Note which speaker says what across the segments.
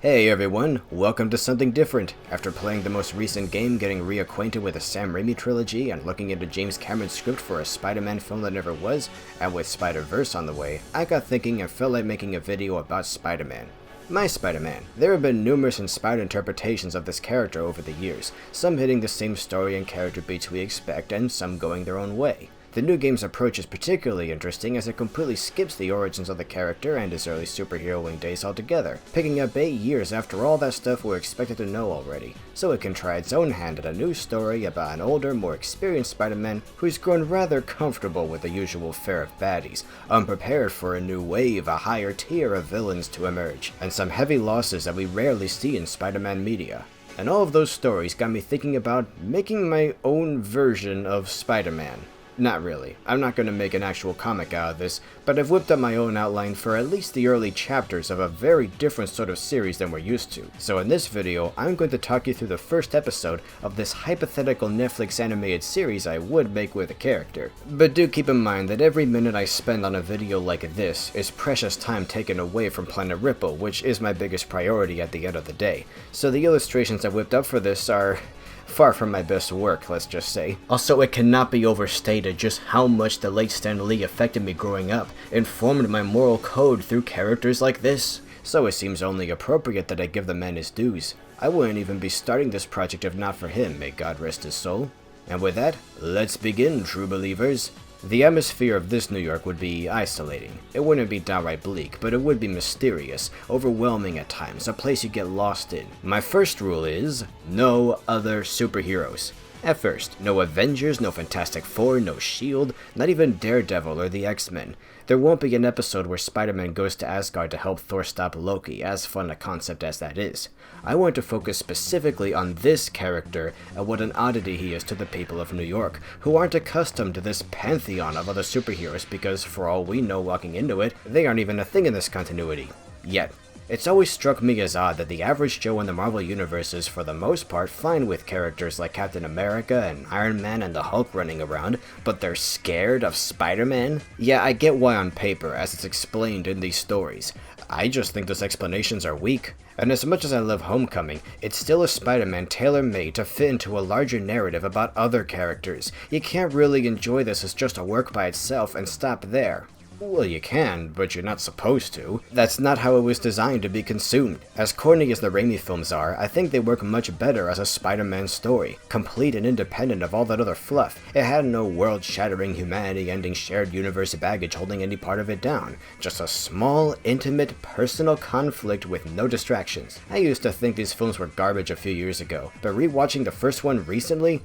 Speaker 1: Hey everyone, welcome to Something Different. After playing the most recent game, getting reacquainted with the Sam Raimi trilogy, and looking into James Cameron's script for a Spider-Man film that never was, and with Spider-Verse on the way, I got thinking and felt like making a video about Spider-Man. My Spider-Man. There have been numerous inspired interpretations of this character over the years, some hitting the same story and character beats we expect, and some going their own way. The new game's approach is particularly interesting as it completely skips the origins of the character and his early superheroing days altogether, picking up 8 years after all that stuff we're expected to know already, so it can try its own hand at a new story about an older, more experienced Spider-Man who's grown rather comfortable with the usual fare of baddies, unprepared for a new wave, a higher tier of villains to emerge, and some heavy losses that we rarely see in Spider-Man media. And all of those stories got me thinking about making my own version of Spider-Man. Not really. I'm not going to make an actual comic out of this, but I've whipped up my own outline for at least the early chapters of a very different sort of series than we're used to. So in this video, I'm going to talk you through the first episode of this hypothetical Netflix animated series I would make with a character. But do keep in mind that every minute I spend on a video like this is precious time taken away from Planet Ripple, which is my biggest priority at the end of the day. So the illustrations I whipped up for this are far from my best work, let's just say. Also, it cannot be overstated just how much the late Stan Lee affected me growing up, informed my moral code through characters like this. So it seems only appropriate that I give the man his dues. I wouldn't even be starting this project if not for him, may God rest his soul. And with that, let's begin, true believers. The atmosphere of this New York would be isolating. It wouldn't be downright bleak, but it would be mysterious, overwhelming at times, a place you get lost in. My first rule is, no other superheroes. At first, no Avengers, no Fantastic Four, no S.H.I.E.L.D., not even Daredevil or the X-Men. There won't be an episode where Spider-Man goes to Asgard to help Thor stop Loki, as fun a concept as that is. I want to focus specifically on this character and what an oddity he is to the people of New York, who aren't accustomed to this pantheon of other superheroes because, for all we know walking into it, they aren't even a thing in this continuity. Yet. It's always struck me as odd that the average Joe in the Marvel Universe is, for the most part, fine with characters like Captain America and Iron Man and the Hulk running around, but they're scared of Spider-Man? Yeah, I get why on paper, as it's explained in these stories. I just think those explanations are weak. And as much as I love Homecoming, it's still a Spider-Man tailor-made to fit into a larger narrative about other characters. You can't really enjoy this as just a work by itself and stop there. Well, you can, but you're not supposed to. That's not how it was designed to be consumed. As corny as the Raimi films are, I think they work much better as a Spider-Man story, complete and independent of all that other fluff. It had no world-shattering, humanity-ending shared universe baggage holding any part of it down. Just a small, intimate, personal conflict with no distractions. I used to think these films were garbage a few years ago, but rewatching the first one recently,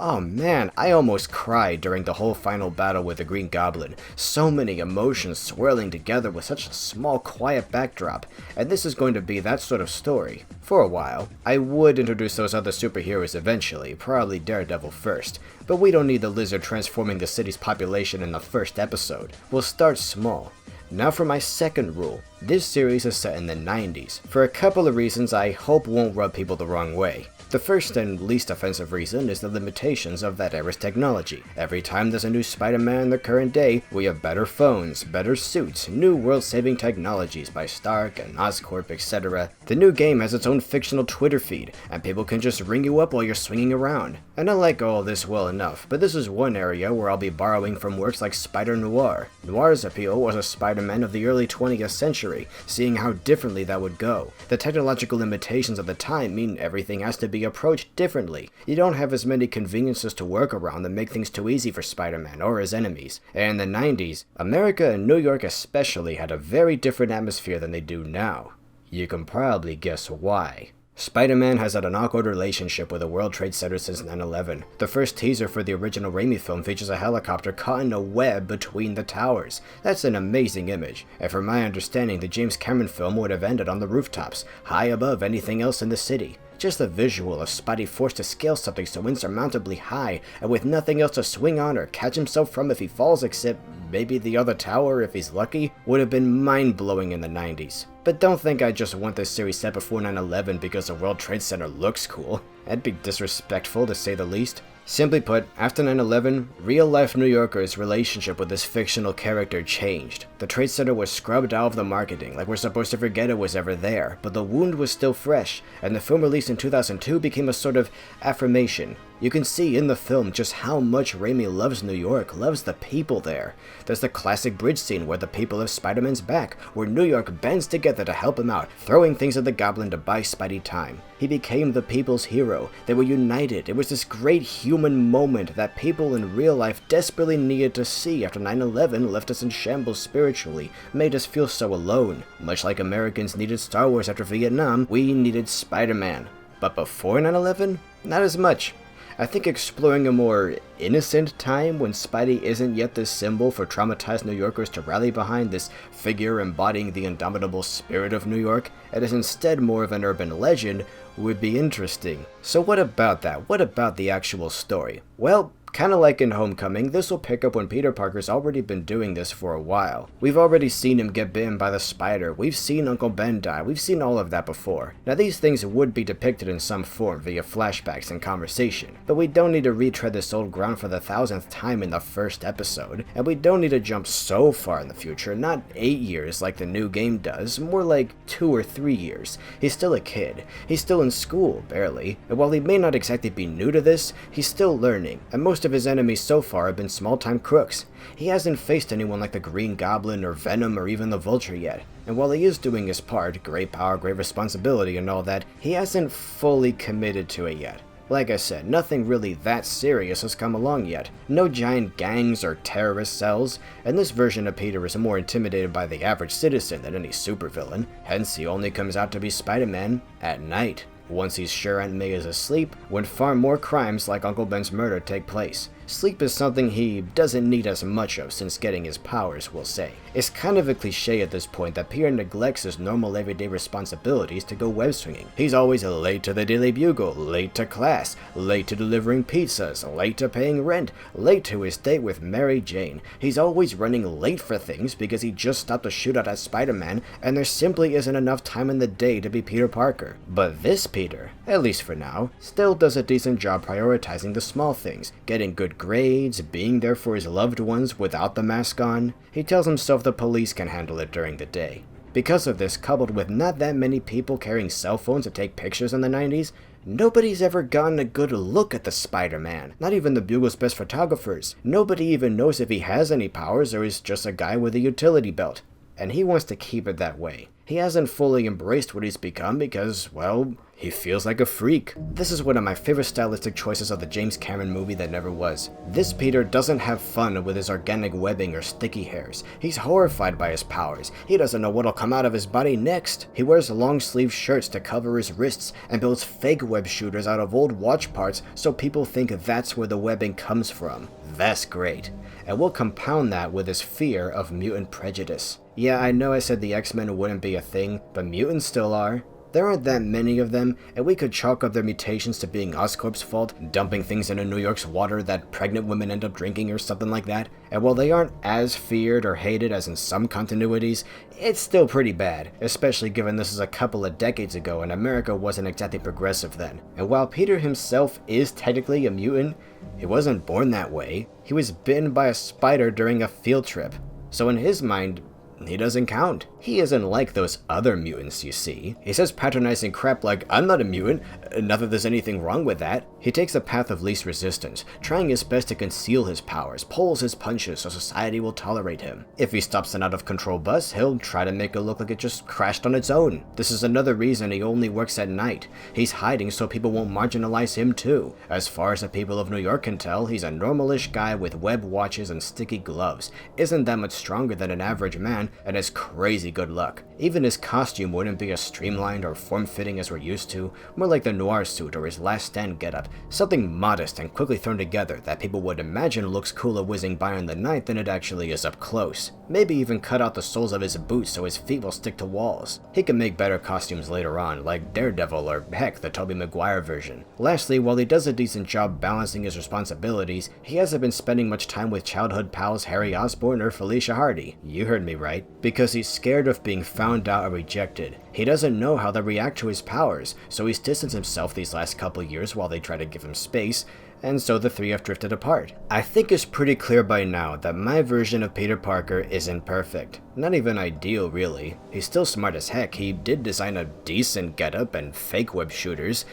Speaker 1: oh man, I almost cried during the whole final battle with the Green Goblin. So many emotions swirling together with such a small, quiet backdrop, and this is going to be that sort of story. For a while, I would introduce those other superheroes eventually, probably Daredevil first, but we don't need the lizard transforming the city's population in the first episode. We'll start small. Now for my second rule. This series is set in the 90s, for a couple of reasons I hope won't rub people the wrong way. The first and least offensive reason is the limitations of that era's technology. Every time there's a new Spider-Man in the current day, we have better phones, better suits, new world-saving technologies by Stark and Oscorp, etc. The new game has its own fictional Twitter feed, and people can just ring you up while you're swinging around. And I like all this well enough, but this is one area where I'll be borrowing from works like Spider-Noir. Noir's appeal was a Spider-Man of the early 20th century, seeing how differently that would go. The technological limitations of the time mean everything has to be approached differently. You don't have as many conveniences to work around that make things too easy for Spider-Man or his enemies. And in the 90s, America and New York especially had a very different atmosphere than they do now. You can probably guess why. Spider-Man has had an awkward relationship with the World Trade Center since 9/11. The first teaser for the original Raimi film features a helicopter caught in a web between the towers. That's an amazing image, and from my understanding the James Cameron film would have ended on the rooftops, high above anything else in the city. Just the visual of Spidey forced to scale something so insurmountably high, and with nothing else to swing on or catch himself from if he falls except maybe the other tower if he's lucky, would have been mind-blowing in the 90s. But don't think I just want this series set before 9/11 because the World Trade Center looks cool. That'd be disrespectful to say the least. Simply put, after 9/11, real-life New Yorkers' relationship with this fictional character changed. The Trade Center was scrubbed out of the marketing, like we're supposed to forget it was ever there, but the wound was still fresh, and the film released in 2002 became a sort of affirmation. You can see in the film just how much Raimi loves New York, loves the people there. There's the classic bridge scene where the people have Spider-Man's back, where New York bands together to help him out, throwing things at the Goblin to buy Spidey time. He became the people's hero. They were united. It was this great human moment that people in real life desperately needed to see after 9/11 left us in shambles spiritually, made us feel so alone. Much like Americans needed Star Wars after Vietnam, we needed Spider-Man. But before 9/11, not as much. I think exploring a more innocent time when Spidey isn't yet this symbol for traumatized New Yorkers to rally behind, this figure embodying the indomitable spirit of New York, and is instead more of an urban legend, would be interesting. So what about that? What about the actual story? Well, kinda like in Homecoming, this will pick up when Peter Parker's already been doing this for a while. We've already seen him get bitten by the spider, we've seen Uncle Ben die, we've seen all of that before. Now these things would be depicted in some form via flashbacks and conversation, but we don't need to retread this old ground for the 1000th time in the first episode, and we don't need to jump so far in the future, not 8 years like the new game does, more like 2 or 3 years. He's still a kid, he's still in school, barely, and while he may not exactly be new to this, he's still learning, and most of his enemies so far have been small-time crooks. He hasn't faced anyone like the Green Goblin or Venom or even the Vulture yet, and while he is doing his part, great power, great responsibility and all that, he hasn't fully committed to it yet. Like I said, nothing really that serious has come along yet. No giant gangs or terrorist cells, and this version of Peter is more intimidated by the average citizen than any supervillain, hence he only comes out to be Spider-Man at night, once he's sure Aunt May is asleep, when far more crimes like Uncle Ben's murder take place. Sleep is something he doesn't need as much of since getting his powers, we'll say. It's kind of a cliche at this point that Peter neglects his normal everyday responsibilities to go web swinging. He's always late to the Daily Bugle, late to class, late to delivering pizzas, late to paying rent, late to his date with Mary Jane. He's always running late for things because he just stopped a shootout at Spider-Man and there simply isn't enough time in the day to be Peter Parker. But this Peter, at least for now, still does a decent job prioritizing the small things, getting good grades, being there for his loved ones without the mask on. He tells himself the police can handle it during the day. Because of this, coupled with not that many people carrying cell phones to take pictures in the 90s, nobody's ever gotten a good look at the Spider-Man. Not even the Bugle's best photographers. Nobody even knows if he has any powers or is just a guy with a utility belt. And he wants to keep it that way. He hasn't fully embraced what he's become because, well, he feels like a freak. This is one of my favorite stylistic choices of the James Cameron movie that never was. This Peter doesn't have fun with his organic webbing or sticky hairs. He's horrified by his powers. He doesn't know what'll come out of his body next. He wears long sleeve shirts to cover his wrists and builds fake web shooters out of old watch parts so people think that's where the webbing comes from. That's great. And we'll compound that with his fear of mutant prejudice. Yeah, I know I said the X-Men wouldn't be a thing, but mutants still are. There aren't that many of them, and we could chalk up their mutations to being Oscorp's fault, dumping things into New York's water that pregnant women end up drinking or something like that. And while they aren't as feared or hated as in some continuities, it's still pretty bad, especially given this is a couple of decades ago and America wasn't exactly progressive then. And while Peter himself is technically a mutant, he wasn't born that way. He was bitten by a spider during a field trip. So in his mind, he doesn't count. He isn't like those other mutants you see. He says patronizing crap like, I'm not a mutant, not that there's anything wrong with that. He takes the path of least resistance, trying his best to conceal his powers, pulls his punches so society will tolerate him. If he stops an out-of-control bus, he'll try to make it look like it just crashed on its own. This is another reason he only works at night. He's hiding so people won't marginalize him too. As far as the people of New York can tell, he's a normalish guy with web watches and sticky gloves. Isn't that much stronger than an average man, and has crazy good luck. Even his costume wouldn't be as streamlined or form-fitting as we're used to, more like the noir suit or his Last Stand getup, something modest and quickly thrown together that people would imagine looks cooler whizzing by in the night than it actually is up close. Maybe even cut out the soles of his boots so his feet will stick to walls. He can make better costumes later on, like Daredevil or heck, the Tobey Maguire version. Lastly, while he does a decent job balancing his responsibilities, he hasn't been spending much time with childhood pals Harry Osborn or Felicia Hardy. You heard me right. right? Because he's scared of being found out or rejected. He doesn't know how to react to his powers, so he's distanced himself these last couple years while they try to give him space, and so the three have drifted apart. I think it's pretty clear by now that my version of Peter Parker isn't perfect. Not even ideal, really. He's still smart as heck. He did design a decent getup and fake web shooters,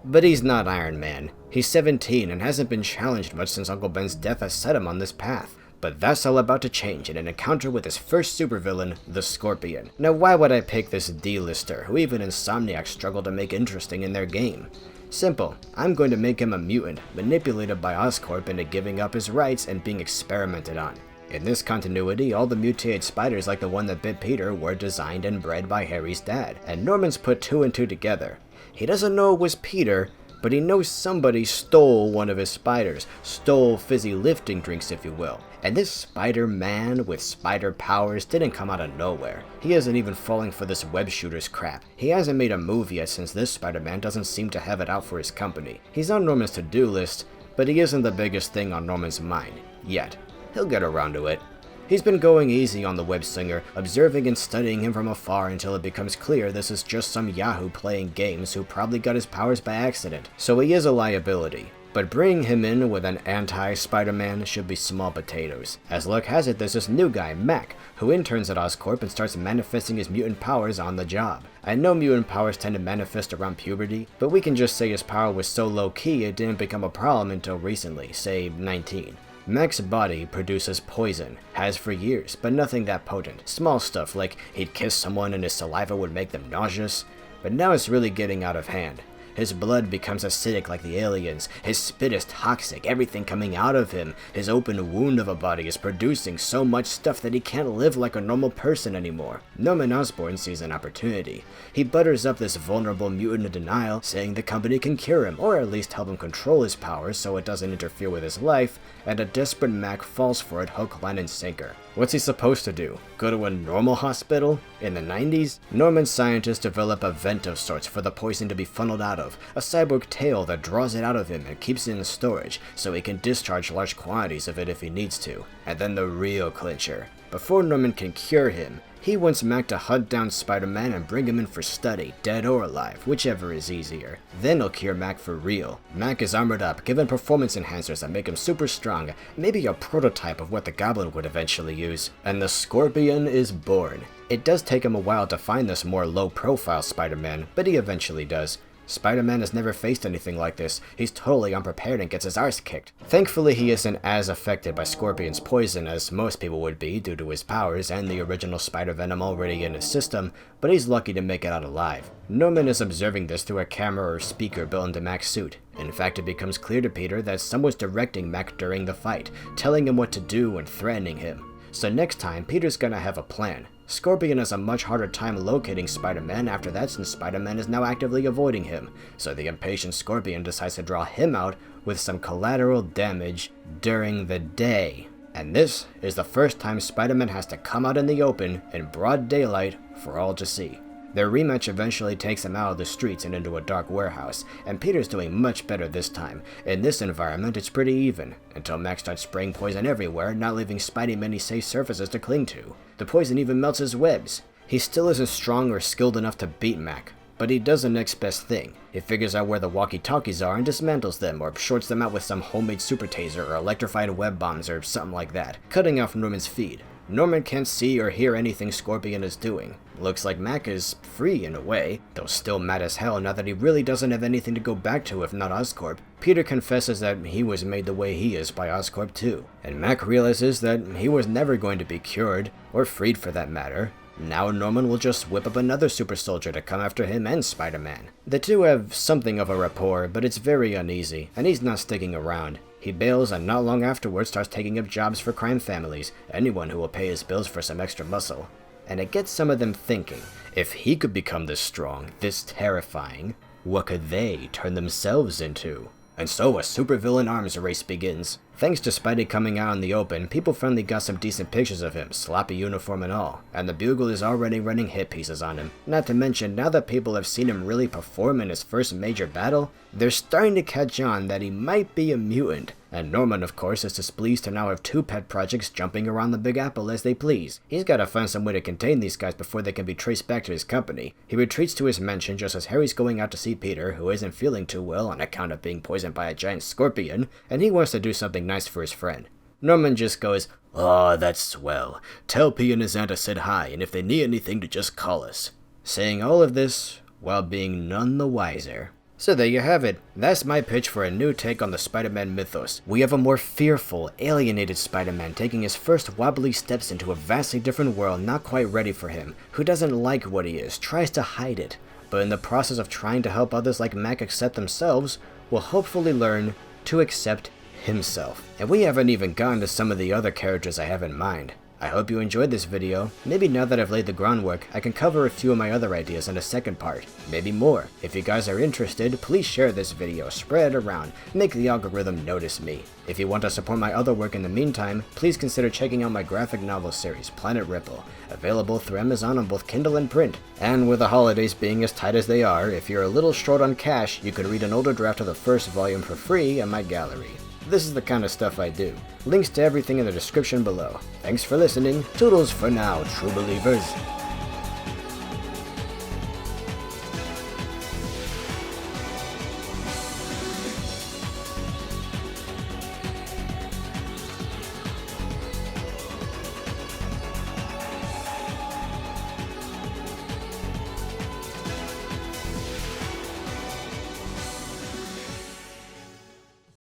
Speaker 1: but he's not Iron Man. He's 17 and hasn't been challenged much since Uncle Ben's death has set him on this path. But that's all about to change in an encounter with his first supervillain, the Scorpion. Now why would I pick this D-lister, who even Insomniac struggled to make interesting in their game? Simple. I'm going to make him a mutant, manipulated by Oscorp into giving up his rights and being experimented on. In this continuity, all the mutated spiders like the one that bit Peter were designed and bred by Harry's dad, and Norman's put 2 and 2 together. He doesn't know it was Peter, but he knows somebody stole one of his spiders, stole fizzy lifting drinks if you will. And this Spider-Man with spider powers didn't come out of nowhere. He isn't even falling for this web shooters crap. He hasn't made a move yet since this Spider-Man doesn't seem to have it out for his company. He's on Norman's to-do list, but he isn't the biggest thing on Norman's mind. Yet. He'll get around to it. He's been going easy on the web slinger, observing and studying him from afar until it becomes clear this is just some yahoo playing games who probably got his powers by accident. So he is a liability. But bringing him in with an anti-Spider-Man should be small potatoes. As luck has it, there's this new guy, Mac, who interns at Oscorp and starts manifesting his mutant powers on the job. I know mutant powers tend to manifest around puberty, but we can just say his power was so low-key it didn't become a problem until recently, say 19. Mac's body produces poison, has for years, but nothing that potent. Small stuff like he'd kiss someone and his saliva would make them nauseous, but now it's really getting out of hand. His blood becomes acidic like the aliens, his spit is toxic, everything coming out of him, his open wound of a body is producing so much stuff that he can't live like a normal person anymore. Norman Osborn sees an opportunity. He butters up this vulnerable mutant in denial, saying the company can cure him, or at least help him control his powers so it doesn't interfere with his life, and a desperate Mac falls for it hook, line, and sinker. What's he supposed to do? Go to a normal hospital? In the 90s? Norman scientists develop a vent of sorts for the poison to be funneled out of, a cyborg tail that draws it out of him and keeps it in storage so he can discharge large quantities of it if he needs to. And then the real clincher. Before Norman can cure him, he wants Mac to hunt down Spider-Man and bring him in for study, dead or alive, whichever is easier. Then he'll cure Mac for real. Mac is armored up, given performance enhancers that make him super strong, maybe a prototype of what the Goblin would eventually use. And the Scorpion is born. It does take him a while to find this more low-profile Spider-Man, but he eventually does. Spider-Man has never faced anything like this. He's totally unprepared and gets his arse kicked. Thankfully, he isn't as affected by Scorpion's poison as most people would be due to his powers and the original Spider-Venom already in his system, but he's lucky to make it out alive. Norman is observing this through a camera or speaker built into Mac's suit. In fact, it becomes clear to Peter that someone's directing Mac during the fight, telling him what to do and threatening him. So next time, Peter's gonna have a plan. Scorpion has a much harder time locating Spider-Man after that since Spider-Man is now actively avoiding him, so the impatient Scorpion decides to draw him out with some collateral damage during the day. And this is the first time Spider-Man has to come out in the open in broad daylight for all to see. Their rematch eventually takes him out of the streets and into a dark warehouse, and Peter's doing much better this time. In this environment, it's pretty even, until Max starts spraying poison everywhere, not leaving Spidey many safe surfaces to cling to. The poison even melts his webs. He still isn't strong or skilled enough to beat Mac, but he does the next best thing. He figures out where the walkie-talkies are and dismantles them, or shorts them out with some homemade super taser or electrified web bombs or something like that, cutting off Norman's feed. Norman can't see or hear anything Scorpion is doing. Looks like Mac is free in a way, though still mad as hell now that he really doesn't have anything to go back to if not Oscorp. Peter confesses that he was made the way he is by Oscorp too, and Mac realizes that he was never going to be cured, or freed for that matter. Now Norman will just whip up another super soldier to come after him and Spider-Man. The two have something of a rapport, but it's very uneasy, and he's not sticking around. He bails and not long afterwards starts taking up jobs for crime families, anyone who will pay his bills for some extra muscle. And it gets some of them thinking, if he could become this strong, this terrifying, what could they turn themselves into? And so a supervillain arms race begins. Thanks to Spidey coming out in the open, people finally got some decent pictures of him, sloppy uniform and all, and the Bugle is already running hit pieces on him. Not to mention, now that people have seen him really perform in his first major battle, they're starting to catch on that he might be a mutant, And Norman, of course, is displeased to now have 2 pet projects jumping around the Big Apple as they please. He's gotta find some way to contain these guys before they can be traced back to his company. He retreats to his mansion just as Harry's going out to see Peter, who isn't feeling too well on account of being poisoned by a giant scorpion, and he wants to do something nice for his friend. Norman just goes, "Aw, that's swell. Tell P and his aunt I said hi, and if they need anything to just call us." Saying all of this while being none the wiser. So there you have it. That's my pitch for a new take on the Spider-Man mythos. We have a more fearful, alienated Spider-Man taking his first wobbly steps into a vastly different world not quite ready for him, who doesn't like what he is, tries to hide it, but in the process of trying to help others like Mac accept themselves, will hopefully learn to accept himself. And we haven't even gotten to some of the other characters I have in mind. I hope you enjoyed this video. Maybe now that I've laid the groundwork, I can cover a few of my other ideas in a second part. Maybe more. If you guys are interested, please share this video, spread it around, make the algorithm notice me. If you want to support my other work in the meantime, please consider checking out my graphic novel series, Planet Ripple, available through Amazon on both Kindle and print. And with the holidays being as tight as they are, if you're a little short on cash, you can read an older draft of the first volume for free in my gallery. This is the kind of stuff I do. Links to everything in the description below. Thanks for listening. Toodles for now, true believers.